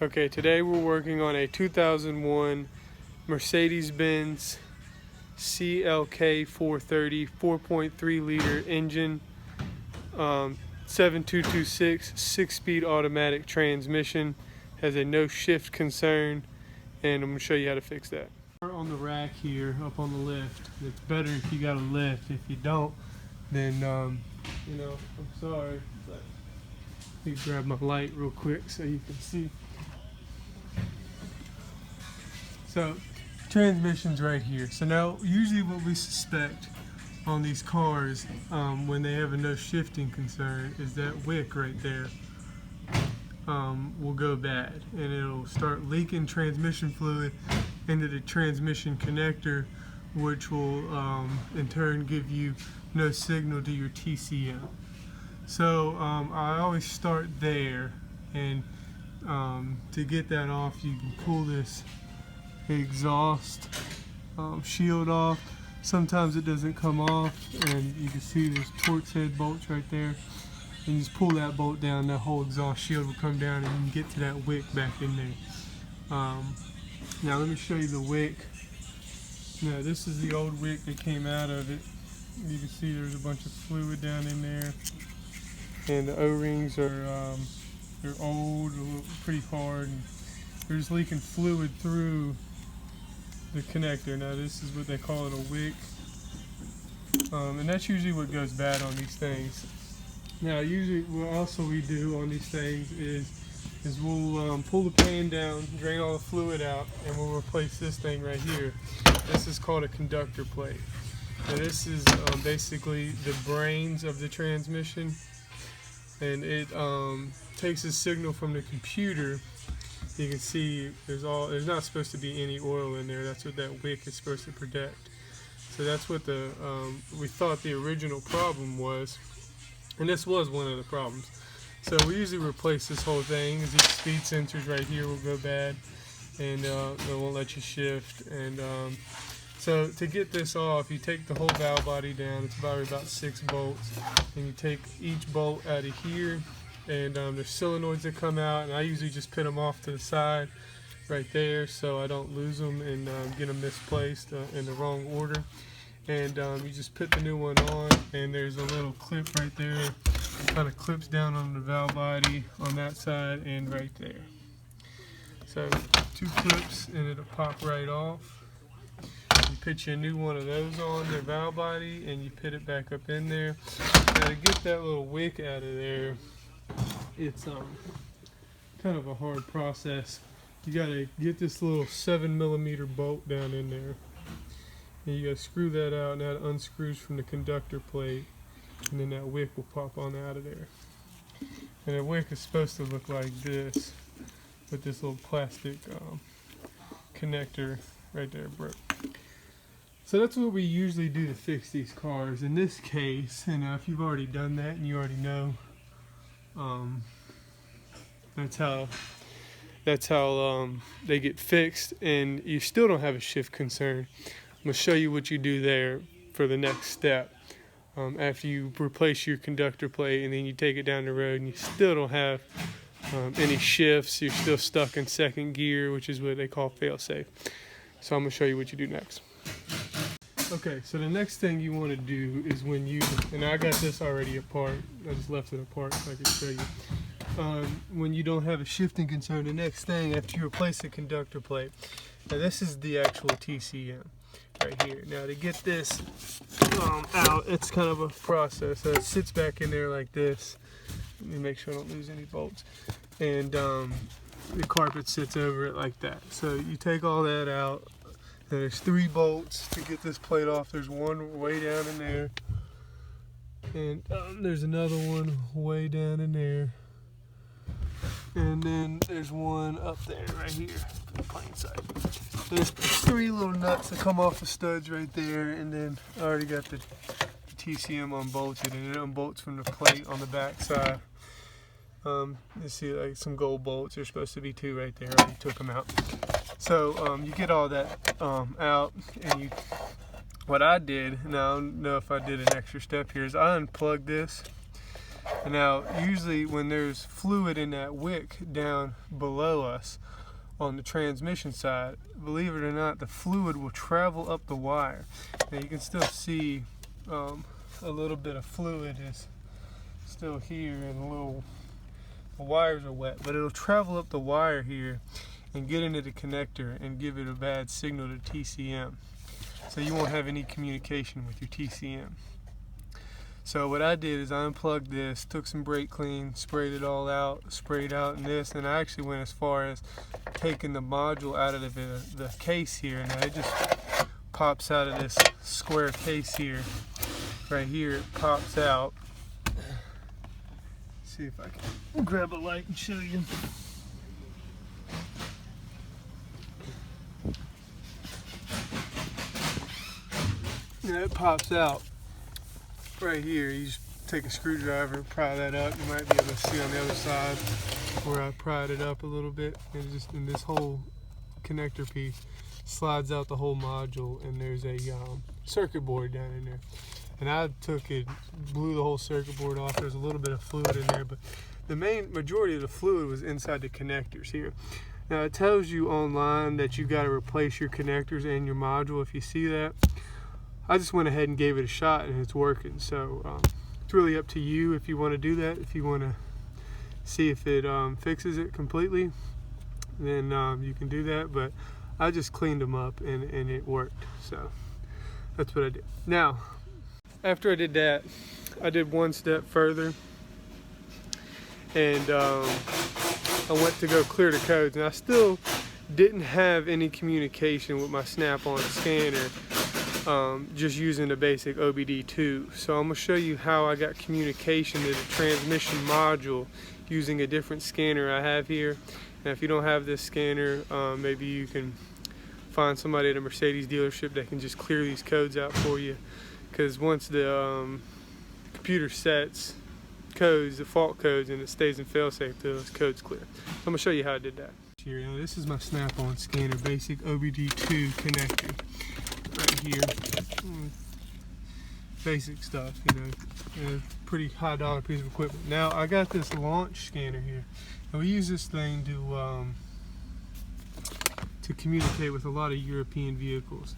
Okay, today we're working on a 2001 Mercedes-Benz CLK 430 4.3 liter engine, 7226 6-speed automatic transmission, has a no shift concern, and I'm going to show you how to fix that. On the rack here up on the lift, it's better if you got a lift. If you don't, then I'm sorry, but let me grab my light real quick so you can see. So transmission's right here. So now usually what we suspect on these cars when they have a no shifting concern is that wick right there will go bad, and it'll start leaking transmission fluid into the transmission connector, which will in turn give you no signal to your TCM. So I always start there, and to get that off, you can pull this exhaust shield off. Sometimes it doesn't come off, and you can see there's Torx head bolts right there, and you just pull that bolt down, that whole exhaust shield will come down, and you can get to that wick back in there. Now let me show you the wick. Now this is the old wick that came out of it. You can see there's a bunch of fluid down in there, and the O-rings are they're old, pretty hard, and they're just leaking fluid through the connector. Now this is what they call it, a wick, and that's usually what goes bad on these things. Now usually what also we do on these things is we'll pull the pan down, drain all the fluid out, and we'll replace this thing right here. This is called a conductor plate. Now this is basically the brains of the transmission, and it takes a signal from the computer. You can see there's not supposed to be any oil in there. That's what that wick is supposed to protect. So that's what we thought the original problem was, and this was one of the problems. So we usually replace this whole thing. These speed sensors right here will go bad, and they won't let you shift. And so to get this off, you take the whole valve body down. It's probably about 6 bolts, and you take each bolt out of here. And there's solenoids that come out, and I usually just put them off to the side right there so I don't lose them and get them misplaced in the wrong order. And you just put the new one on, and there's a little clip right there. It kind of clips down on the valve body on that side and right there. So 2 clips, and it'll pop right off. You put your new one of those on the valve body, and you put it back up in there. Now to get that little wick out of there, it's kind of a hard process. You gotta get this little 7mm bolt down in there, and you gotta screw that out, and that unscrews from the conductor plate, and then that wick will pop on out of there. And the wick is supposed to look like this, with this little plastic connector right there broke. So that's what we usually do to fix these cars. In this case, if you've already done that and you already know, that's how they get fixed, and you still don't have a shift concern. I'm going to show you what you do there for the next step. After you replace your conductor plate, and then you take it down the road, and you still don't have any shifts. You're still stuck in second gear, which is what they call fail-safe. So I'm going to show you what you do next. Okay, so the next thing you want to do is and I got this already apart. I just left it apart so I can show you. When you don't have a shifting concern, the next thing after you replace the conductor plate, now this is the actual TCM right here. Now to get this out, it's kind of a process. So it sits back in there like this. Let me make sure I don't lose any bolts. And the carpet sits over it like that. So you take all that out. There's 3 bolts to get this plate off. There's one way down in there, and there's another one way down in there, and then there's one up there right here for the plain side. There's 3 little nuts that come off the studs right there, and then I already got the TCM unbolted, and it unbolts from the plate on the back side. You see like some gold bolts. There's supposed to be 2 right there. I already took them out. So you get all that out, and what I did, and I don't know if I did an extra step here, is I unplugged this And now, usually when there's fluid in that wick down below us on the transmission side, believe it or not, the fluid will travel up the wire. Now you can still see a little bit of fluid is still here, and the wires are wet, but it'll travel up the wire here and get into the connector and give it a bad signal to TCM. So you won't have any communication with your TCM. So what I did is I unplugged this, took some brake clean, sprayed it all out, sprayed out in this, and I actually went as far as taking the module out of the case here, and it just pops out of this square case here. Right here, it pops out. See if I can grab a light and show you. Yeah, it pops out right here. You just take a screwdriver and pry that up. You might be able to see on the other side where I pried it up a little bit, and just in this whole connector piece slides out the whole module, and there's a circuit board down in there. And I took it, blew the whole circuit board off. There's a little bit of fluid in there, but the majority of the fluid was inside the connectors here. Now it tells you online that you got to replace your connectors and your module. If you see that, I just went ahead and gave it a shot, and it's working. So it's really up to you if you want to do that. If you want to see if it fixes it completely, then you can do that. But I just cleaned them up, and it worked. So that's what I did. Now, after I did that, I did one step further, and I went to go clear the codes, and I still didn't have any communication with my Snap-on scanner, just using the basic OBD2. So I'm going to show you how I got communication to the transmission module using a different scanner I have here. Now if you don't have this scanner, maybe you can find somebody at a Mercedes dealership that can just clear these codes out for you. Because once the computer sets codes, default codes, and it stays in failsafe till those codes clear. So I'm going to show you how I did that. Here, now this is my Snap-on scanner, basic OBD2 connector right here. Basic stuff, you know, pretty high dollar piece of equipment. Now I got this launch scanner here, and we use this thing to communicate with a lot of European vehicles.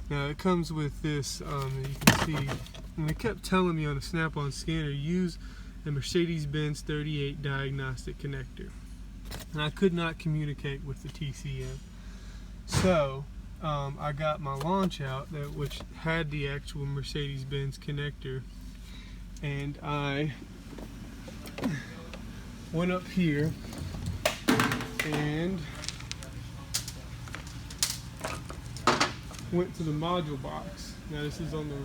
Now it comes with this, you can see, and they kept telling me on the Snap-on scanner, use a Mercedes-Benz 38 diagnostic connector. And I could not communicate with the TCM. So I got my launch out, which had the actual Mercedes-Benz connector, and I went up here and went to the module box. Now this is on the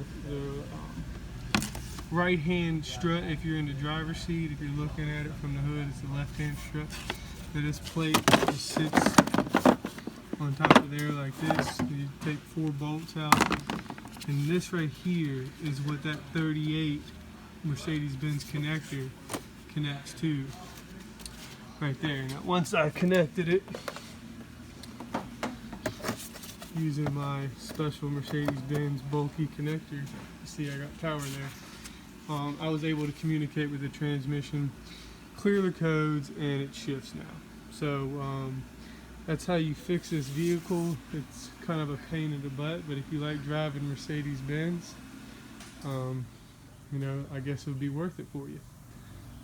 right hand strut if you're in the driver's seat. If you're looking at it from the hood, it's the left hand strut. Now this plate just sits on top of there like this. You take 4 bolts out, and this right here is what that 38 Mercedes-Benz connector connects to right there. Now once I've connected it using my special Mercedes-Benz bulky connector, you see I got power there, I was able to communicate with the transmission, clear the codes, and it shifts now. So that's how you fix this vehicle. It's kind of a pain in the butt, but if you like driving Mercedes-Benz, you know, I guess it would be worth it for you.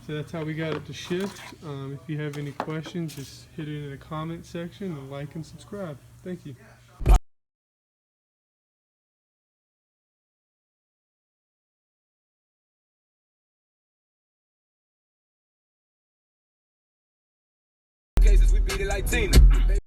So that's how we got it to shift. If you have any questions, just hit it in the comment section, and like and subscribe. Thank you. Cases we beat it like Tina.